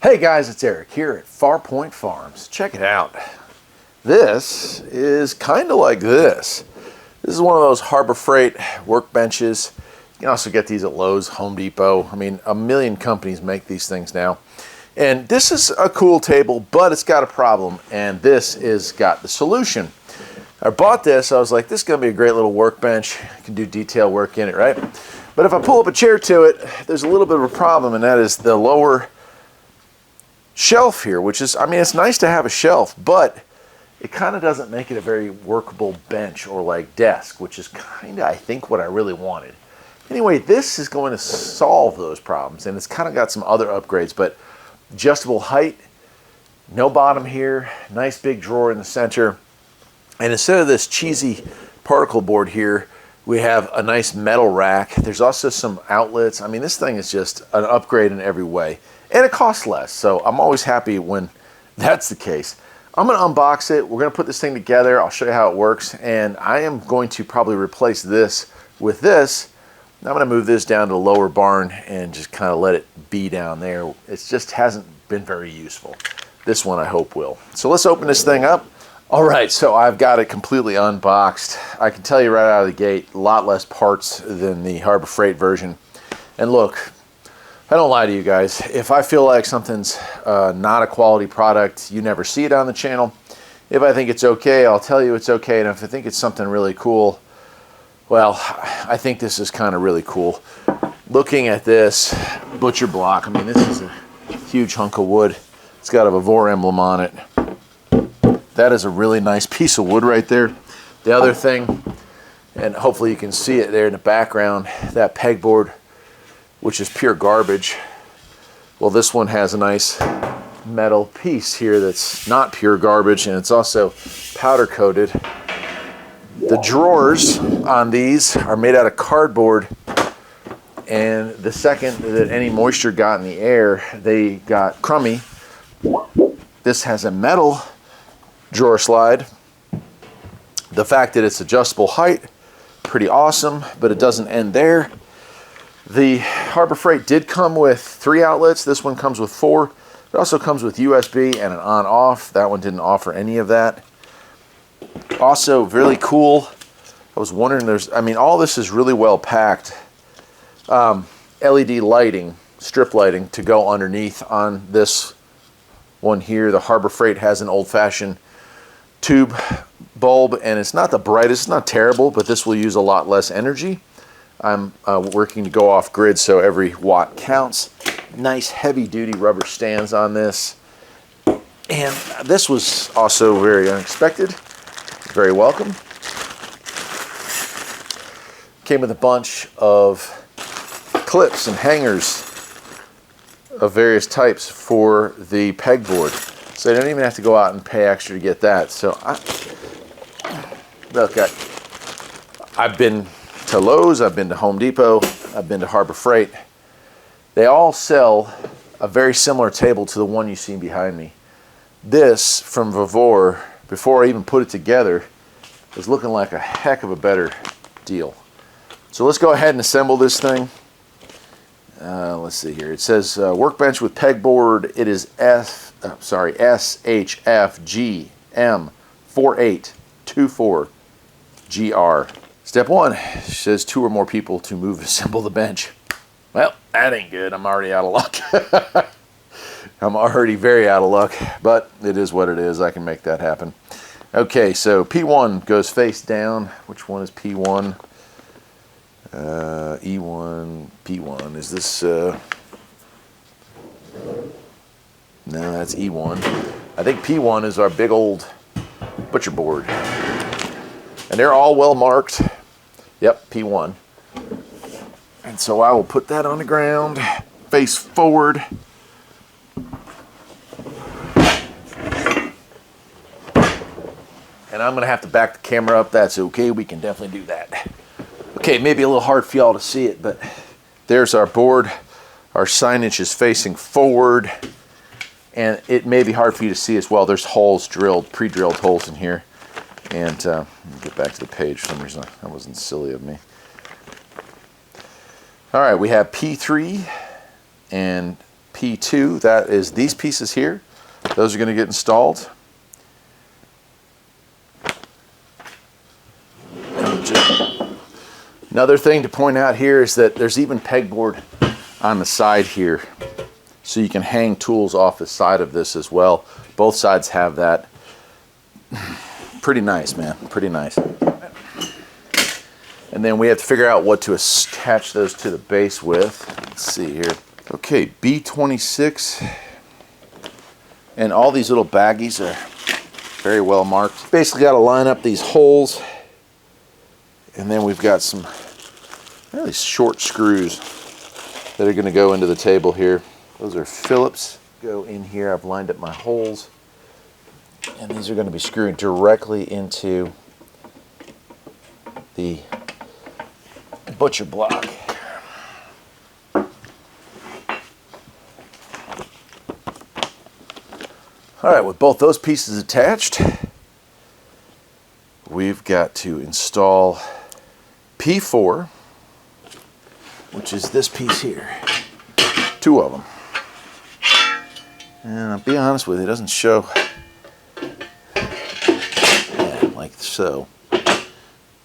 Hey guys, it's Eric here at Farpoint Farms. Check it out. This is kind of like this. This is one of those Harbor Freight workbenches. You can also get these at Lowe's, Home Depot. I mean, a million companies make these things now. And this is a cool table, but it's got a problem, and this is got the solution. I bought this, I was like, this is gonna be a great little workbench. I can do detail work in it, right? But if I pull up a chair to it, there's a little bit of a problem, and that is the lower shelf here, which is, I mean, it's nice to have a shelf, but it kind of doesn't make it a very workable bench or like desk, which is kind of, I think, what I really wanted. Anyway, this is going to solve those problems, and it's kind of got some other upgrades, but adjustable height, no bottom here, nice big drawer in the center, and instead of this cheesy particle board here, we have a nice metal rack. There's also some outlets. I mean, this thing is just an upgrade in every way. And it costs less, so I'm always happy when that's the case. I'm going to unbox it. We're going to put this thing together. I'll show you how it works, and I am going to probably replace this with this. I'm going to move this down to the lower barn and just kind of let it be down there. It just hasn't been very useful. This one I hope will. So let's open this thing up. All right, so I've got it completely unboxed. I can tell you right out of the gate, a lot less parts than the Harbor Freight version. And look, I don't lie to you guys. If I feel like something's not a quality product, you never see it on the channel. If I think it's okay, I'll tell you it's okay. And if I think it's something really cool, well, I think this is kind of really cool. Looking at this butcher block, I mean, this is a huge hunk of wood. It's got a Vevor emblem on it. That is a really nice piece of wood right there. The other thing, and hopefully you can see it there in the background, that pegboard, which is pure garbage. Well, this one has a nice metal piece here that's not pure garbage, and it's also powder coated. The drawers on these are made out of cardboard, and the second that any moisture got in the air, they got crummy. This has a metal drawer slide. The fact that it's adjustable height, pretty awesome, but it doesn't end there. The Harbor Freight did come with 3 outlets. This one comes with 4. It also comes with USB and an on-off. That one didn't offer any of that. Also, really cool. I was wondering, I mean, all this is really well packed. LED lighting, strip lighting to go underneath on this one here. The Harbor Freight has an old-fashioned tube bulb, and it's not the brightest, it's not terrible, but this will use a lot less energy. I'm working to go off grid, so every watt counts. Nice heavy duty rubber stands on this. And this was also very unexpected. Very welcome. Came with a bunch of clips and hangers of various types for the pegboard. So I don't even have to go out and pay extra to get that. So look, I've been to Lowe's, I've been to Home Depot, I've been to Harbor Freight. They all sell a very similar table to the one you see behind me. This from Vevor, before I even put it together, is looking like a heck of a better deal. So let's go ahead and assemble this thing. Let's see here. It says workbench with pegboard. It is SHFGM4824GR. Step 1 says 2 or more people to move and assemble the bench. Well, that ain't good. I'm already out of luck. I'm already very out of luck, but it is what it is. I can make that happen. Okay, so P1 goes face down. Which one is P1? E1, P1. Is this... No, that's E1. I think P1 is our big old butcher board. And they're all well marked. Yep, P1. And so I will put that on the ground, face forward. And I'm gonna have to back the camera up. That's okay, we can definitely do that. Okay, maybe a little hard for y'all to see it, but there's our board. Our signage is facing forward. And it may be hard for you to see as well. There's holes drilled, pre-drilled holes in here. And let me get back to the page for some reason. That wasn't silly of me. All right, we have P3 and P P2, that is these pieces here. Those are going to get installed. Another thing to point out here is that there's even pegboard on the side here, so you can hang tools off the side of this as well. Both sides have that. Pretty nice, man, pretty nice. And then we have to figure out what to attach those to the base with. Let's see here. Okay, B26. And all these little baggies are very well marked. Basically got to line up these holes. And then we've got some really short screws that are going to go into the table here. Those are Phillips. Go in here. I've lined up my holes. And these are going to be screwed directly into the butcher block. All right, with both those pieces attached, we've got to install P4, which is this piece here. Two of them. And I'll be honest with you, it doesn't show like so.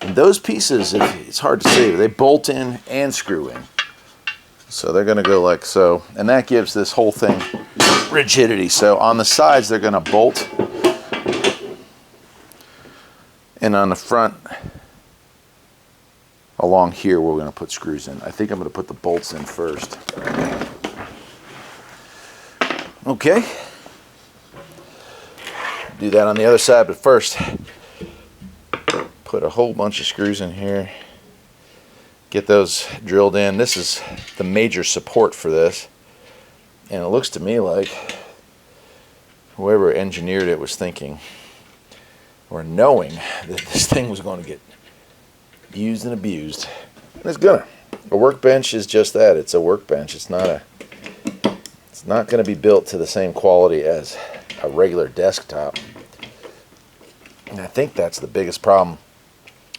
And those pieces, it's hard to see, they bolt in and screw in. So they're going to go like so, and that gives this whole thing rigidity. So on the sides they're going to bolt, and on the front along here we're going to put screws in. I think I'm going to put the bolts in first. Okay. Do that on the other side, but first put a whole bunch of screws in here. Get those drilled in. This is the major support for this. And it looks to me like whoever engineered it was thinking or knowing that this thing was going to get used and abused. And it's gonna. A workbench is just that. It's a workbench. It's not going to be built to the same quality as a regular desktop. And I think that's the biggest problem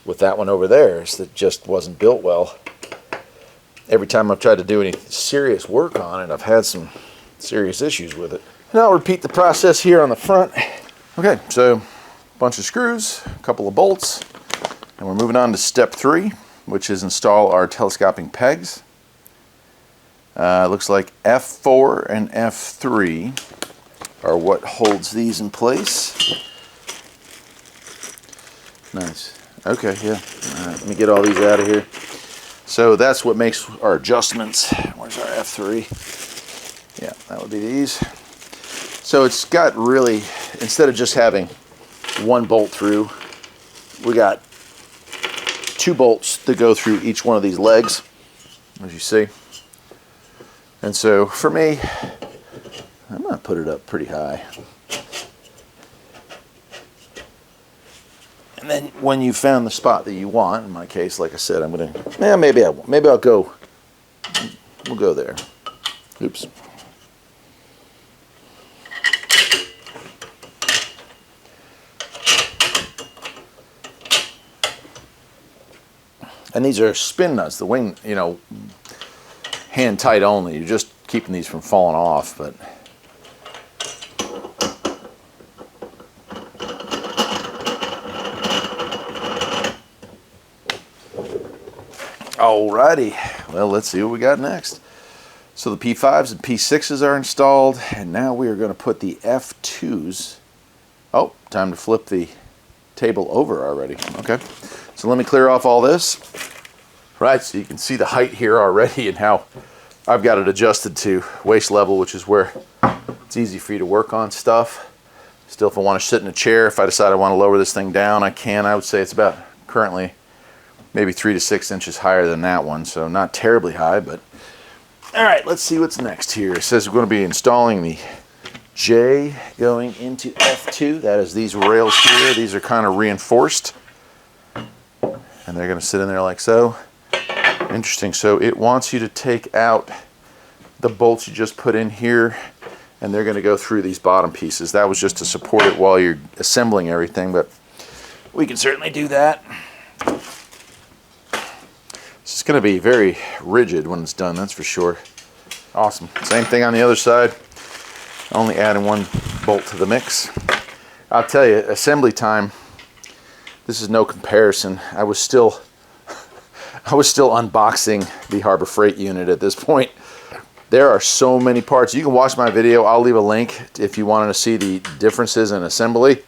with that one over there, is that it just wasn't built well. Every time I've tried to do any serious work on it, I've had some serious issues with it. And I'll repeat the process here on the front. Okay, so a bunch of screws, a couple of bolts, and we're moving on to step 3, which is install our telescoping pegs. Looks like F4 and F3 are what holds these in place. Nice. Okay, yeah. Let me get all these out of here. So that's what makes our adjustments. Where's our F3? Yeah, that would be these. So it's got really, instead of just having one bolt through, we got 2 bolts that go through each one of these legs, as you see. And so for me, I'm going to put it up pretty high. And then when you found the spot that you want, in my case, like I said, I'm going to, maybe I'll go, we'll go there. Oops. And these are spin nuts, the wing, you know, hand tight only. You're just keeping these from falling off, but alrighty, well, let's see what we got next. So the P5s and P6s are installed, and now we are going to put the F2s. Oh, time to flip the table over already. Okay, so let me clear off all this. Right, so you can see the height here already and how I've got it adjusted to waist level, which is where it's easy for you to work on stuff. Still, if I want to sit in a chair, if I decide I want to lower this thing down, I can. I would say it's about currently maybe 3 to 6 inches higher than that one, so not terribly high, but all right, let's see what's next here. It says we're going to be installing the J going into F2. That is these rails here. These are kind of reinforced, and they're going to sit in there like so. Interesting. So it wants you to take out the bolts you just put in here, and they're going to go through these bottom pieces. That was just to support it while you're assembling everything, but we can certainly do that. It's going to be very rigid when it's done, that's for sure. Awesome. Same thing on the other side. Only adding one bolt to the mix. I'll tell you, assembly time, this is no comparison. I was still unboxing the Harbor Freight unit at this point. There are so many parts. You can watch my video. I'll leave a link if you wanted to see the differences in assembly.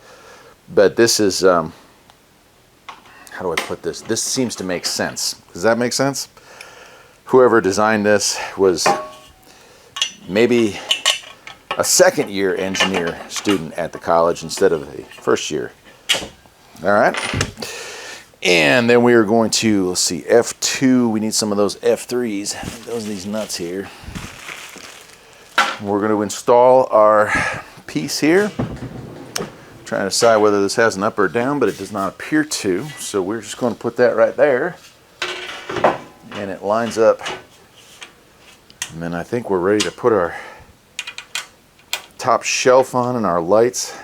But this is, how do I put this? This seems to make sense. Does that make sense? Whoever designed this was maybe a second-year engineer student at the college instead of a first-year. All right. And then we are going to, let's see, F2. We need some of those F3s. I think those are these nuts here. We're going to install our piece here. Trying to decide whether this has an up or down, but it does not appear to. So we're just going to put that right there. And it lines up. And then I think we're ready to put our top shelf on and our lights.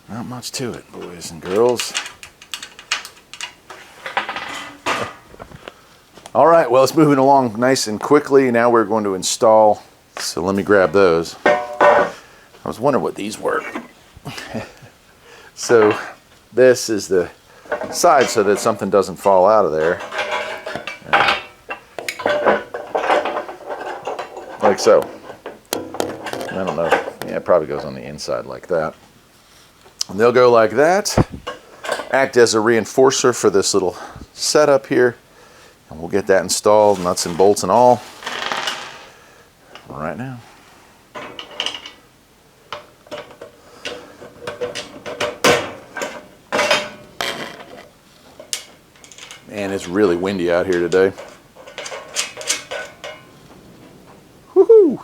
Not much to it, boys and girls. All right, well, it's moving along nice and quickly. Now we're going to install. So let me grab those. I was wondering what these were. So this is the side so that something doesn't fall out of there. Like so. I don't know. Yeah, it probably goes on the inside like that. And they'll go like that. Act as a reinforcer for this little setup here. And we'll get that installed, nuts and bolts and all, right now. Man, it's really windy out here today. Woohoo!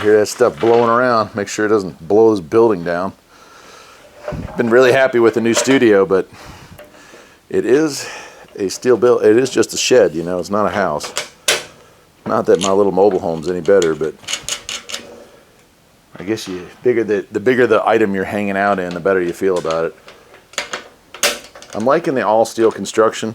Hear that stuff blowing around. Make sure it doesn't blow this building down. Been really happy with the new studio, but it is a steel build. It is just a shed, you know. It's not a house. Not that my little mobile home's any better, but I guess the bigger the item you're hanging out in, the better you feel about it. I'm liking the all steel construction.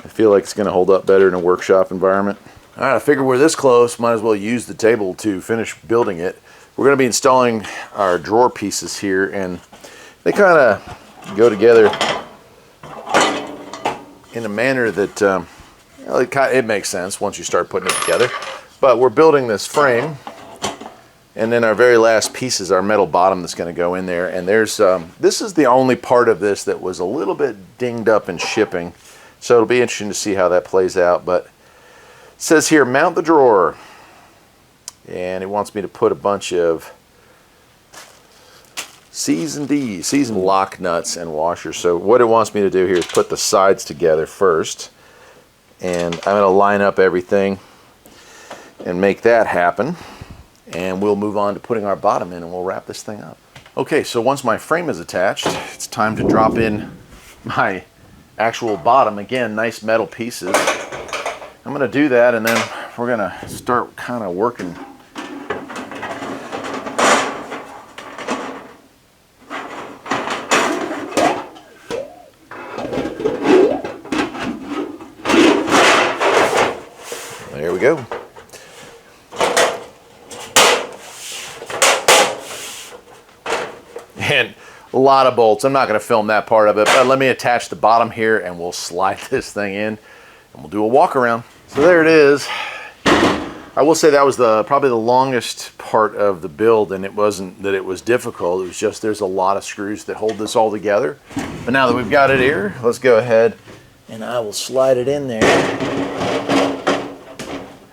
I feel like it's going to hold up better in a workshop environment. All right, I figure we're this close, might as well use the table to finish building it. We're going to be installing our drawer pieces here, and they kind of go together in a manner that it makes sense once you start putting it together. But we're building this frame, and then our very last piece is our metal bottom that's going to go in there. And there's this is the only part of this that was a little bit dinged up in shipping, so it'll be interesting to see how that plays out. But it says here, mount the drawer, and it wants me to put a bunch of C's and D's, C's and lock nuts and washers. So what it wants me to do here is put the sides together first, and I'm going to line up everything and make that happen, and we'll move on to putting our bottom in, and we'll wrap this thing up. Okay, so once my frame is attached, it's time to drop in my actual bottom. Again, nice metal pieces. I'm going to do that, and then we're going to start kind of working. There we go. And a lot of bolts. I'm not going to film that part of it, but let me attach the bottom here and we'll slide this thing in and we'll do a walk around. So there it is. I will say that was probably the longest part of the build, and it wasn't that it was difficult. It was just there's a lot of screws that hold this all together. But now that we've got it here, let's go ahead and I will slide it in there.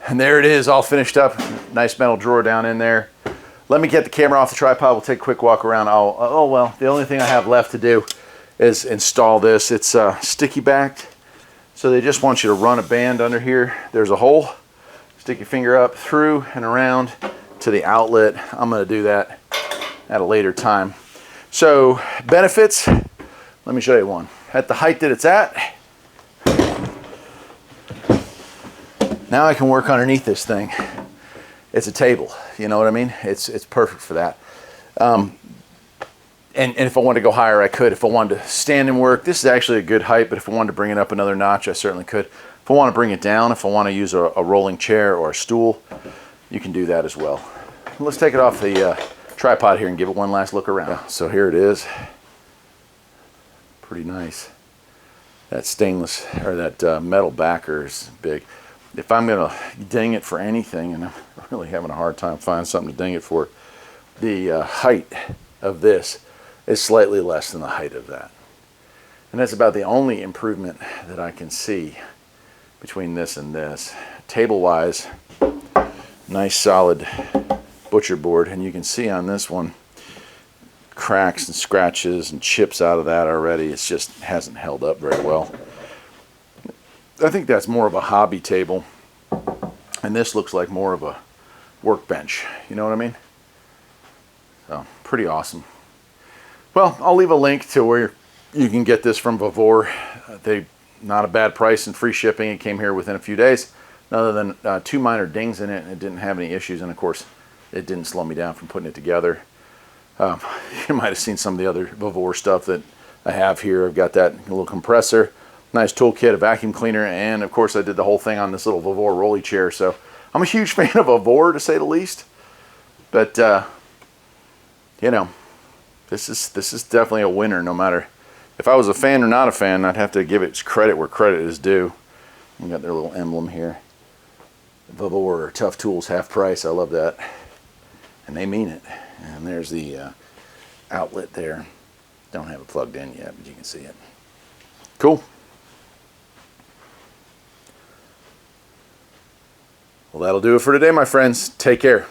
And there it is, all finished up. Nice metal drawer down in there. Let me get the camera off the tripod. We'll take a quick walk around. Oh well, the only thing I have left to do is install this. It's sticky backed, so they just want you to run a band under here. There's a hole. Stick your finger up through and around to the outlet. I'm going to do that at a later time. So benefits, let me show you one. At the height that it's at, now I can work underneath this thing. It's a table, you know what I mean? It's perfect for that. And if I wanted to go higher, I could. If I wanted to stand and work, this is actually a good height, but if I wanted to bring it up another notch, I certainly could. If I want to bring it down, if I want to use a rolling chair or a stool, you can do that as well. Let's take it off the tripod here and give it one last look around. Yeah, so here it is. Pretty nice. That stainless, or that metal backer is big. If I'm going to ding it for anything, and I'm really having a hard time finding something to ding it for, the height of this is slightly less than the height of that. And that's about the only improvement that I can see between this and this. Table-wise, nice solid butcher board, and you can see on this one cracks and scratches and chips out of that already. It just hasn't held up very well. I think that's more of a hobby table, and this looks like more of a workbench. You know what I mean? So, pretty awesome. Well, I'll leave a link to where you can get this from Vevor. Not a bad price and free shipping. It came here within a few days, other than 2 minor dings in it, and it didn't have any issues. And of course, it didn't slow me down from putting it together. You might have seen some of the other Vevor stuff that I have here. I've got that little compressor, nice toolkit, a vacuum cleaner, and of course I did the whole thing on this little Vevor rolly chair. So I'm a huge fan of Vevor, to say the least. But you know, this is definitely a winner. No matter if I was a fan or not a fan, I'd have to give it credit where credit is due. You got their little emblem here. Vevor, tough tools, half price. I love that, and they mean it. And there's the outlet there. Don't have it plugged in yet, but you can see it. Cool. Well, that'll do it for today, my friends. Take care.